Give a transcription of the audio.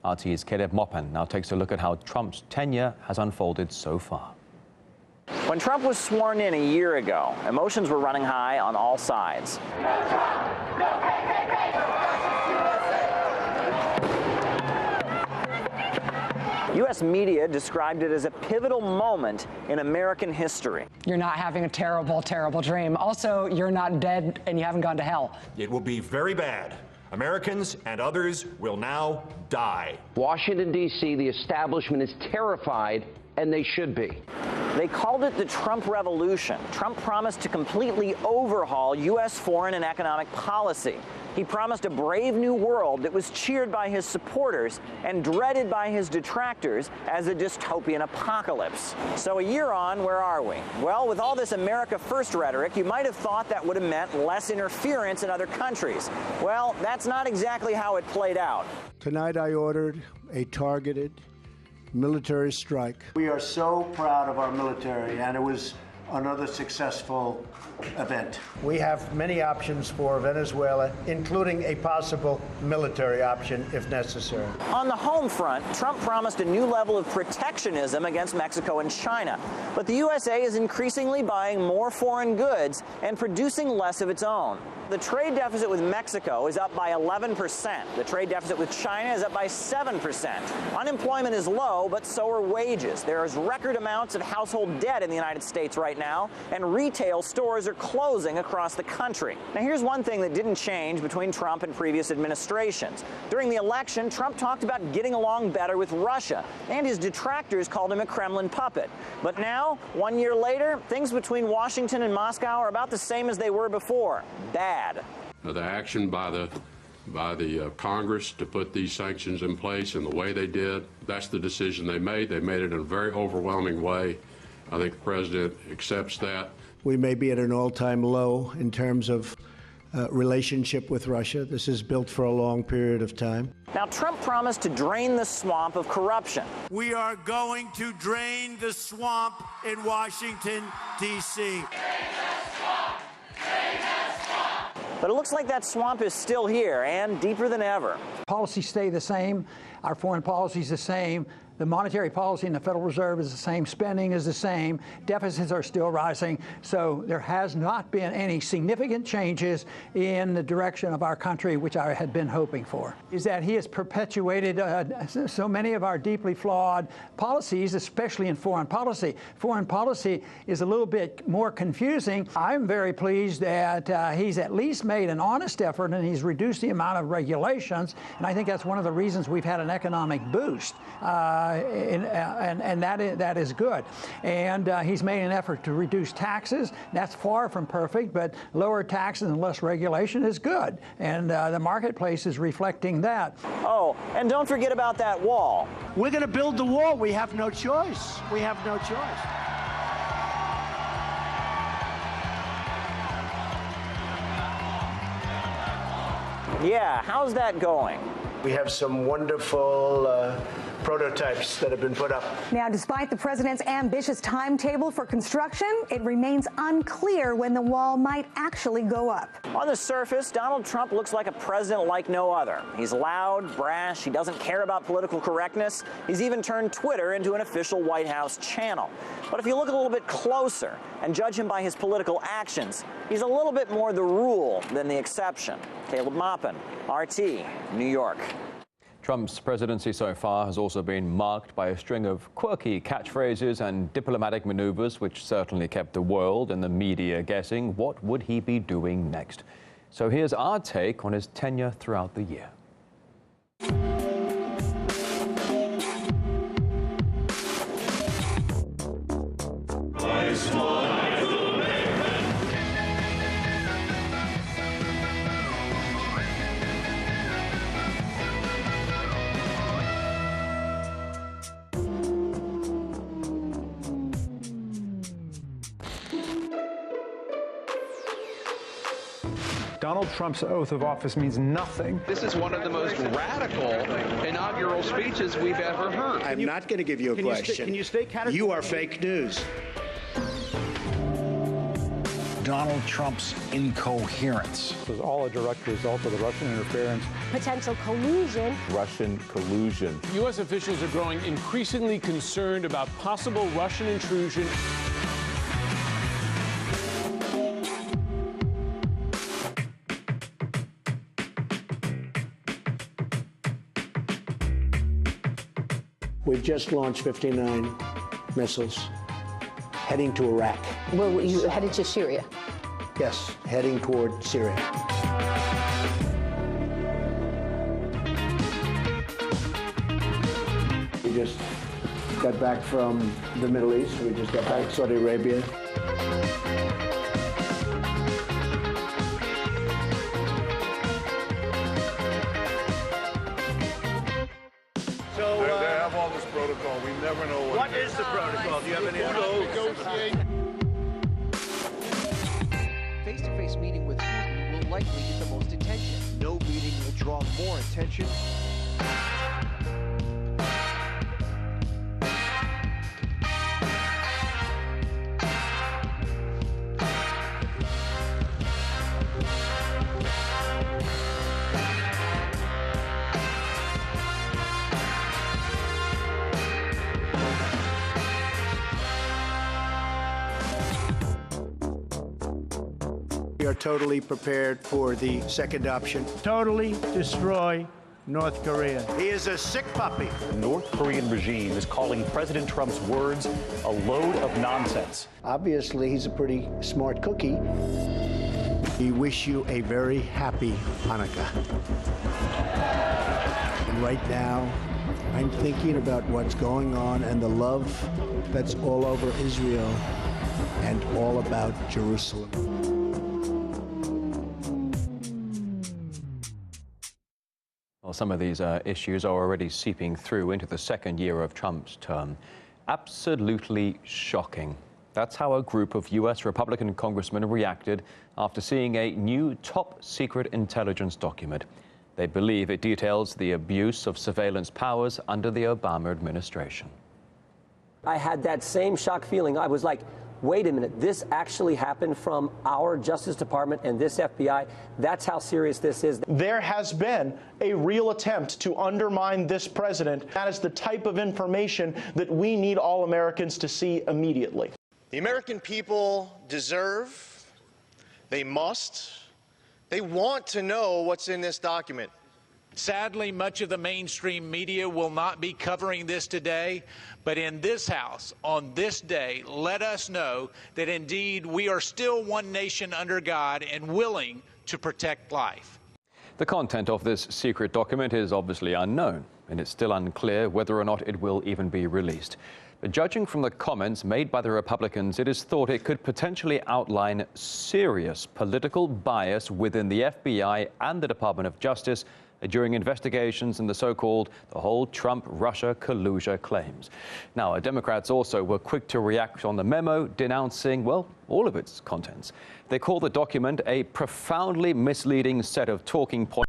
RT's Caleb Mopan now takes a look at how Trump's tenure has unfolded so far. When Trump was sworn in a year ago, emotions were running high on all sides. U.S. media described it as a pivotal moment in American history. You're not having a terrible, terrible dream. Also, you're not dead and you haven't gone to hell. It will be very bad. Americans and others will now die. Washington, D.C., the establishment is terrified, and they should be. They called it the Trump Revolution. Trump promised to completely overhaul U.S. foreign and economic policy. He promised a brave new world that was cheered by his supporters and dreaded by his detractors as a dystopian apocalypse. So a year on, where are we? Well, with all this America First rhetoric, you might have thought that would have meant less interference in other countries. Well, that's not exactly how it played out. Tonight I ordered a targeted military strike. We are so proud of our military, and it was another successful event. We have many options for Venezuela, including a possible military option if necessary. On the home front, Trump promised a new level of protectionism against Mexico and China. But the USA is increasingly buying more foreign goods and producing less of its own. The trade deficit with Mexico is up by 11%. The trade deficit with China is up by 7%. Unemployment is low, but so are wages. There is record amounts of household debt in the United States right now, and retail stores are closing across the country. Now, here's one thing that didn't change between Trump and previous administrations. During the election, Trump talked about getting along better with Russia, and his detractors called him a Kremlin puppet. But now, 1 year later, things between Washington and Moscow are about the same as they were before. Bad. The action by the Congress to put these sanctions in place in the way they did, that's the decision they made. They made it in a very overwhelming way. I think the president accepts that. We may be at an all-time low in terms of relationship with Russia. This is built for a long period of time. Now, Trump promised to drain the swamp of corruption. We are going to drain the swamp in Washington, D.C. But it looks like that swamp is still here and deeper than ever. Policies stay the same. Our foreign policy is the same. The monetary policy in the Federal Reserve is the same. Spending is the same. Deficits are still rising. So there has not been any significant changes in the direction of our country, which I had been hoping for. Is that he has perpetuated so many of our deeply flawed policies, especially in foreign policy. Foreign policy is a little bit more confusing. I'm very pleased that he's at least made an honest effort and he's reduced the amount of regulations. And I think that's one of the reasons we've had an economic boost. And that is good. And he's made an effort to reduce taxes. That's far from perfect, but lower taxes and less regulation is good. And the marketplace is reflecting that. Oh, and don't forget about that wall. We're going to build the wall. We have no choice. We have no choice. Yeah, how's that going? We have some wonderful prototypes that have been put up. Now, despite the president's ambitious timetable for construction, it remains unclear when the wall might actually go up. On the surface, Donald Trump looks like a president like no other. He's loud, brash, he doesn't care about political correctness. He's even turned Twitter into an official White House channel. But if you look a little bit closer and judge him by his political actions, he's a little bit more the rule than the exception. Caleb Mopan, RT, New York. Trump's presidency so far has also been marked by a string of quirky catchphrases and diplomatic maneuvers, which certainly kept the world and the media guessing what would he be doing next. So here's our take on his tenure throughout the year. Donald Trump's oath of office means nothing. This is one of the most radical inaugural speeches we've ever heard. I'm not going to give you a question. Can you stay categorical? You are fake news. Donald Trump's incoherence. This is all a direct result of the Russian interference. Potential collusion. Russian collusion. U.S. officials are growing increasingly concerned about possible Russian intrusion. We've just launched 59 missiles heading to Iraq. Well, you headed to Syria? Yes, heading toward Syria. We just got back from the Middle East. We just got back to Saudi Arabia. They have all this protocol. We never know what is the protocol? Do you have any idea? Face-to-face meeting with Putin will likely get the most attention. No meeting will draw more attention. We are totally prepared for the second option. Totally destroy North Korea. He is a sick puppy. The North Korean regime is calling President Trump's words a load of nonsense. Obviously, he's a pretty smart cookie. We wish you a very happy Hanukkah. And right now, I'm thinking about what's going on and the love that's all over Israel and all about Jerusalem. Well, some of these issues are already seeping through into the second year of Trump's term. Absolutely shocking. That's how a group of U.S. Republican congressmen reacted after seeing a new top-secret intelligence document. They believe it details the abuse of surveillance powers under the Obama administration. I had that same shock feeling. I was like, wait a minute, this actually happened from our Justice Department and this FBI. That's how serious this is. There has been a real attempt to undermine this president. That is the type of information that we need all Americans to see immediately. The American people deserve, they must, they want to know what's in this document. Sadly, much of the mainstream media will not be covering this today, but in this House, on this day, let us know that indeed we are still one nation under God and willing to protect life. The content of this secret document is obviously unknown, and it's still unclear whether or not it will even be released. But judging from the comments made by the Republicans, it is thought it could potentially outline serious political bias within the FBI and the Department of Justice during investigations in the so-called the whole Trump-Russia collusion claims. Now, Democrats also were quick to react on the memo, denouncing, well, all of its contents. They call the document a profoundly misleading set of talking points